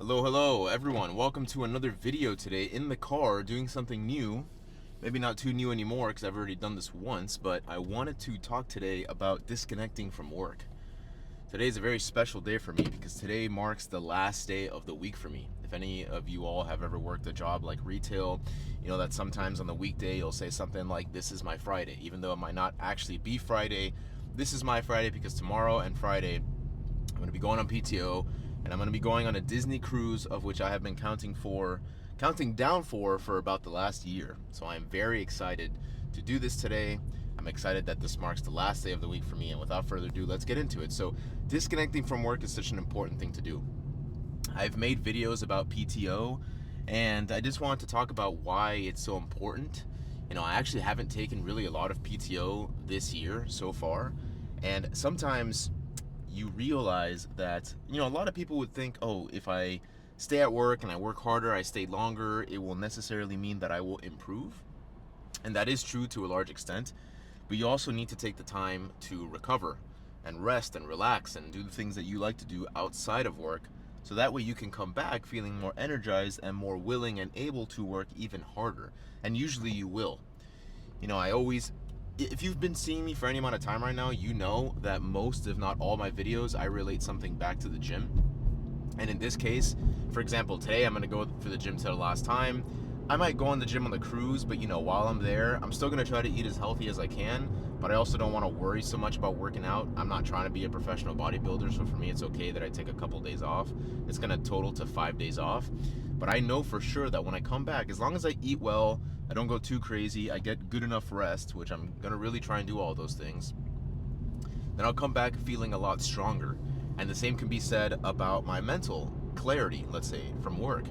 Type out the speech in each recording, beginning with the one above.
Hello everyone. Welcome to another video today in the car doing something new. Maybe not too new anymore because I've already done this once, but I wanted to talk today about disconnecting from work. Today is a very special day for me because today marks the last day of the week for me. If any of you all have ever worked a job like retail, you know that sometimes on the weekday you'll say something like, "This is my Friday," even though it might not actually be Friday. This is my Friday because tomorrow and Friday I'm going to be going on PTO, and I'm going to be going on a Disney cruise, of which I have been counting down for about the last year. So I'm very excited to do this today. I'm excited that this marks the last day of the week for me, and without further ado, let's get into it. So disconnecting from work is such an important thing to do. I've made videos about PTO, and I just wanted to talk about why it's so important. You know, I actually haven't taken really a lot of PTO this year so far, and sometimes you realize that, you know, a lot of people would think, oh, if I stay at work and I work harder, I stay longer, it will necessarily mean that I will improve. And that is true to a large extent, but you also need to take the time to recover and rest and relax and do the things that you like to do outside of work, so that way you can come back feeling more energized and more willing and able to work even harder. And usually you will. You know, if you've been seeing me for any amount of time right now, you know that most, if not all, my videos, I relate something back to the gym. And in this case, for example, today I'm going to go for the gym to the last time. I might go on the gym on the cruise, but you know, while I'm there, I'm still going to try to eat as healthy as I can, but I also don't want to worry so much about working out. I'm not trying to be a professional bodybuilder, so for me it's okay that I take a couple days off. It's going to total to 5 days off. But I know for sure that when I come back, as long as I eat well, I don't go too crazy, I get good enough rest, which I'm going to really try and do all those things, then I'll come back feeling a lot stronger. And the same can be said about my mental clarity, let's say, from work.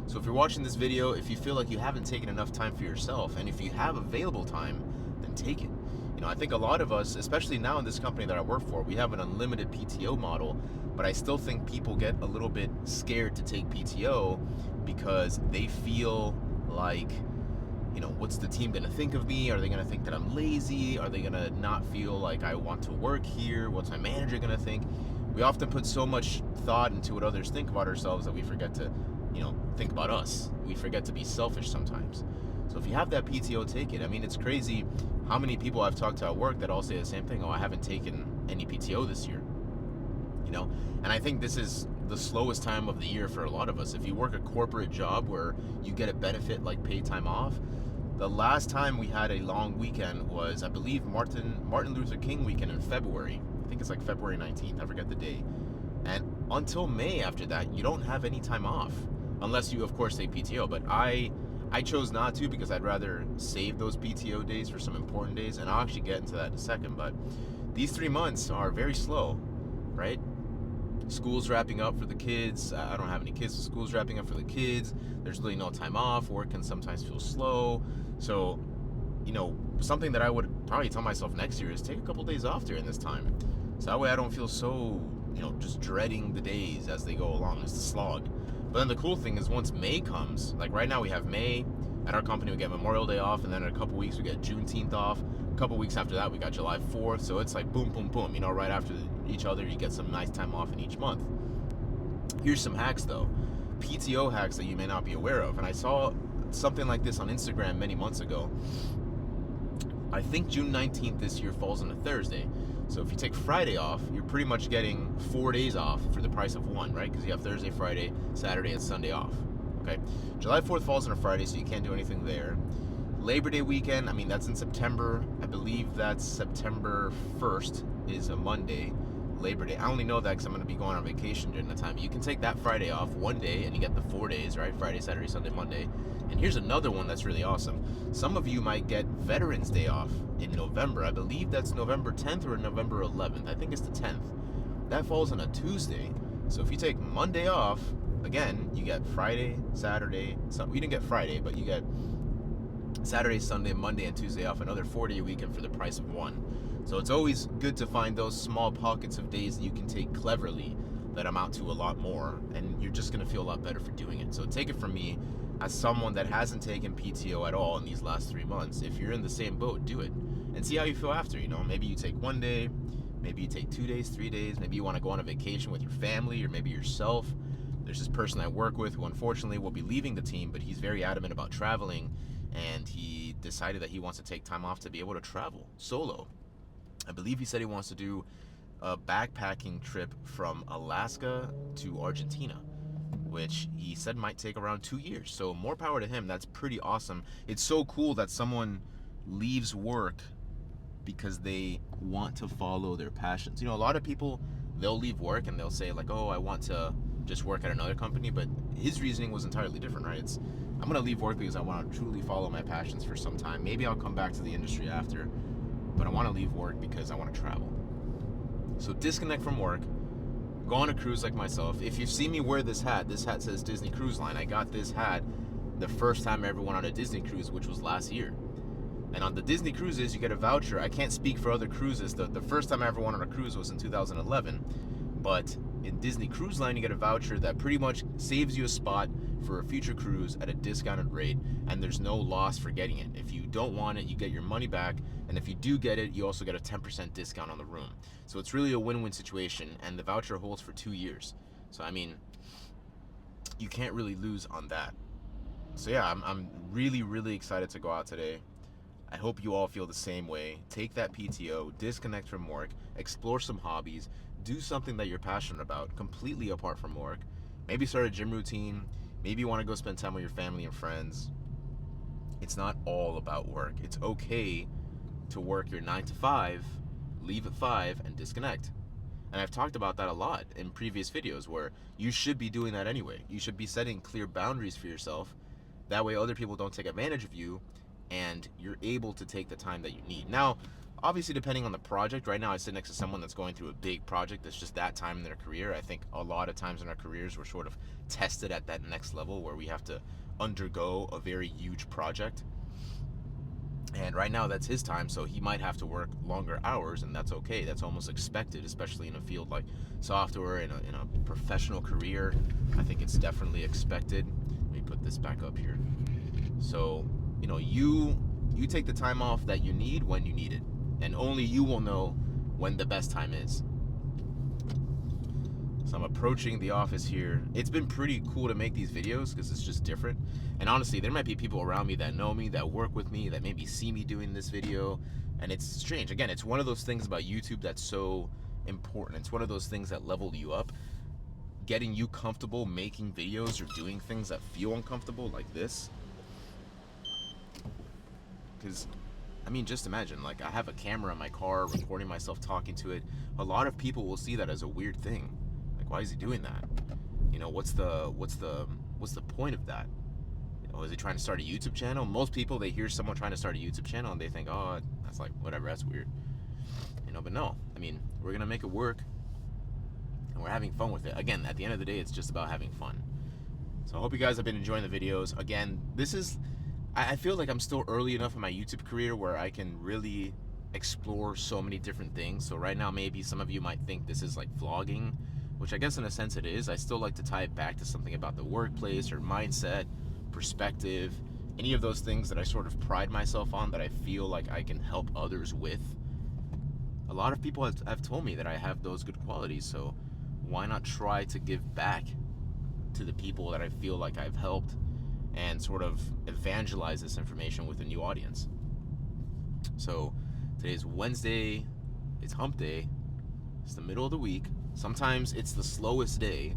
So if you're watching this video, if you feel like you haven't taken enough time for yourself, and if you have available time, then take it. You know, I think a lot of us, especially now in this company that I work for, we have an unlimited PTO model, but I still think people get a little bit scared to take PTO because they feel like, you know, what's the team gonna think of me? Are they gonna think that I'm lazy? Are they gonna not feel like I want to work here? What's my manager gonna think? We often put so much thought into what others think about ourselves that we forget to, you know, think about us. We forget to be selfish sometimes. So if you have that PTO, take it. I mean, it's crazy how many people I've talked to at work that all say the same thing. Oh, I haven't taken any PTO this year. You know, and I think this is the slowest time of the year for a lot of us. If you work a corporate job where you get a benefit like paid time off, the last time we had a long weekend was, I believe, Martin Luther King weekend in February. I think it's like February 19th, I forget the day. And until May after that, you don't have any time off, unless you, of course, take PTO. But I chose not to because I'd rather save those PTO days for some important days, and I'll actually get into that in a second. But these 3 months are very slow, right? School's wrapping up for the kids. I don't have any kids, so school's wrapping up for the kids. There's really no time off. Work can sometimes feel slow. So, you know, something that I would probably tell myself next year is take a couple days off during this time. So that way I don't feel so, you know, just dreading the days as they go along. It's the slog. But then the cool thing is once May comes, like right now we have May. At our company we get Memorial Day off, and then in a couple weeks we get Juneteenth off. A couple weeks after that we got July 4th. So it's like boom, boom, boom. You know, right after each other you get some nice time off in each month. Here's some hacks though. PTO hacks that you may not be aware of. And I saw something like this on Instagram many months ago. I think June 19th this year falls on a Thursday. So if you take Friday off, you're pretty much getting 4 days off for the price of one, right? Because you have Thursday, Friday, Saturday, and Sunday off. Okay. July 4th falls on a Friday, so you can't do anything there. Labor Day weekend, I mean, that's in September. I believe that's September 1st is a Monday. Labor Day. I only know that because I'm going to be going on vacation during the time. You can take that Friday off one day and you get the 4 days, right? Friday, Saturday, Sunday, Monday. And here's another one that's really awesome. Some of you might get Veterans Day off in November. I believe that's November 10th or November 11th. I think it's the 10th. That falls on a Tuesday. So if you take Monday off, again, you get Friday, Saturday. You didn't get Friday, but you get Saturday, Sunday, Monday, and Tuesday off. Another 4-day weekend for the price of one. So it's always good to find those small pockets of days that you can take cleverly that amount to a lot more, and you're just going to feel a lot better for doing it. So take it from me, as someone that hasn't taken PTO at all in these last 3 months, if you're in the same boat, do it and see how you feel after. You know, maybe you take 1 day, maybe you take 2 days, 3 days, maybe you want to go on a vacation with your family or maybe yourself. There's this person I work with who unfortunately will be leaving the team, but he's very adamant about traveling, and he decided that he wants to take time off to be able to travel solo. I believe he said he wants to do a backpacking trip from Alaska to Argentina, which he said might take around 2 years. So more power to him. That's pretty awesome. It's so cool that someone leaves work because they want to follow their passions. You know, a lot of people, they'll leave work and they'll say like, oh, I want to just work at another company, but his reasoning was entirely different, right? It's, I'm gonna leave work because I want to truly follow my passions for some time. Maybe I'll come back to the industry after, but I want to leave work because I want to travel. So disconnect from work, go on a cruise like myself. If you've seen me wear this hat says Disney Cruise Line. I got this hat the first time I ever went on a Disney cruise, which was last year. And on the Disney cruises, you get a voucher. I can't speak for other cruises. The first time I ever went on a cruise was in 2011. But in Disney Cruise Line, you get a voucher that pretty much saves you a spot for a future cruise at a discounted rate, and there's no loss for getting it. If you don't want it, you get your money back, and if you do get it, you also get a 10% discount on the room. So it's really a win-win situation, and the voucher holds for 2 years. So I mean, you can't really lose on that. So yeah, I'm really, really excited to go out today. I hope you all feel the same way. Take that PTO, disconnect from work, explore some hobbies, do something that you're passionate about, completely apart from work. Maybe start a gym routine. Maybe you want to go spend time with your family and friends. It's not all about work. It's okay to work your 9 to 5, leave at 5, and disconnect. And I've talked about that a lot in previous videos, where you should be doing that anyway. You should be setting clear boundaries for yourself. That way other people don't take advantage of you, and you're able to take the time that you need. Now, obviously, depending on the project, right now I sit next to someone that's going through a big project that's just that time in their career. I think a lot of times in our careers, we're sort of tested at that next level where we have to undergo a very huge project. And right now that's his time, so he might have to work longer hours, and that's okay. That's almost expected, especially in a field like software, in a professional career. I think it's definitely expected. Let me put this back up here. So, you know, you take the time off that you need when you need it, and only you will know when the best time is. So I'm approaching the office here. It's been pretty cool to make these videos because it's just different. And honestly, there might be people around me that know me, that work with me, that maybe see me doing this video, and it's strange. Again, it's one of those things about YouTube that's so important. It's one of those things that level you up. Getting you comfortable making videos or doing things that feel uncomfortable like this. Because, I mean, just imagine, like, I have a camera in my car recording myself talking to it. A lot of people will see that as a weird thing. Like, why is he doing that? You know, what's the point of that? You know, is he trying to start a YouTube channel? Most people, they hear someone trying to start a YouTube channel and they think, oh, that's like, whatever, that's weird. You know, but no. I mean, we're gonna make it work, and we're having fun with it. Again, at the end of the day, it's just about having fun. So I hope you guys have been enjoying the videos. Again, I feel like I'm still early enough in my YouTube career where I can really explore so many different things. So right now, maybe some of you might think this is like vlogging, which I guess in a sense it is. I still like to tie it back to something about the workplace or mindset, perspective, any of those things that I sort of pride myself on, that I feel like I can help others with. A lot of people have told me that I have those good qualities, so why not try to give back to the people that I feel like I've helped, and sort of evangelize this information with a new audience. So today's Wednesday, it's hump day, it's the middle of the week. Sometimes it's the slowest day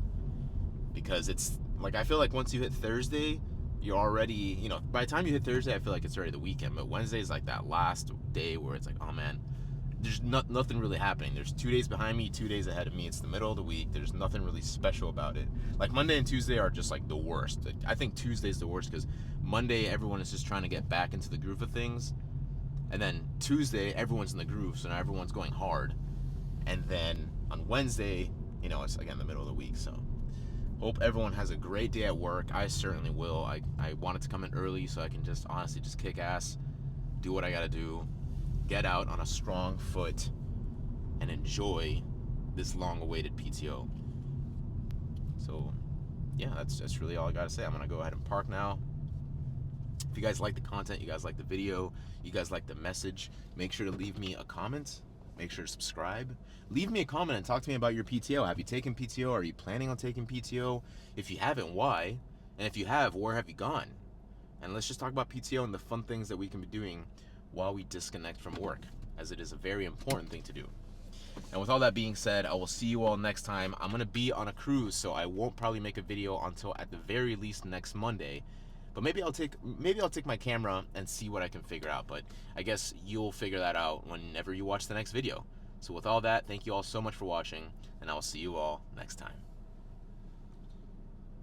because it's like, I feel like once you hit Thursday, you're already, you know, by the time you hit Thursday, I feel like it's already the weekend. But Wednesday is like that last day where it's like, oh man, there's nothing really happening. There's 2 days behind me, 2 days ahead of me. It's the middle of the week. There's nothing really special about it. Like Monday and Tuesday are just like the worst. I think Tuesday's the worst because Monday everyone is just trying to get back into the groove of things, and then Tuesday everyone's in the groove, so now everyone's going hard. And then on Wednesday, you know, it's again the middle of the week. So hope everyone has a great day at work. I certainly will. I wanted to come in early so I can just honestly just kick ass, do what I gotta do, get out on a strong foot, and enjoy this long-awaited PTO. So yeah, that's really all I gotta say. I'm gonna go ahead and park now. If you guys like the content, you guys like the video, you guys like the message, make sure to leave me a comment. Make sure to subscribe. Leave me a comment and talk to me about your PTO. Have you taken PTO? Are you planning on taking PTO? If you haven't, why? And if you have, where have you gone? And let's just talk about PTO and the fun things that we can be doing while we disconnect from work, as it is a very important thing to do. And with all that being said, I will see you all next time. I'm gonna be on a cruise, so I won't probably make a video until at the very least next Monday. But maybe I'll take my camera and see what I can figure out. But I guess you'll figure that out whenever you watch the next video. So with all that, thank you all so much for watching, and I will see you all next time.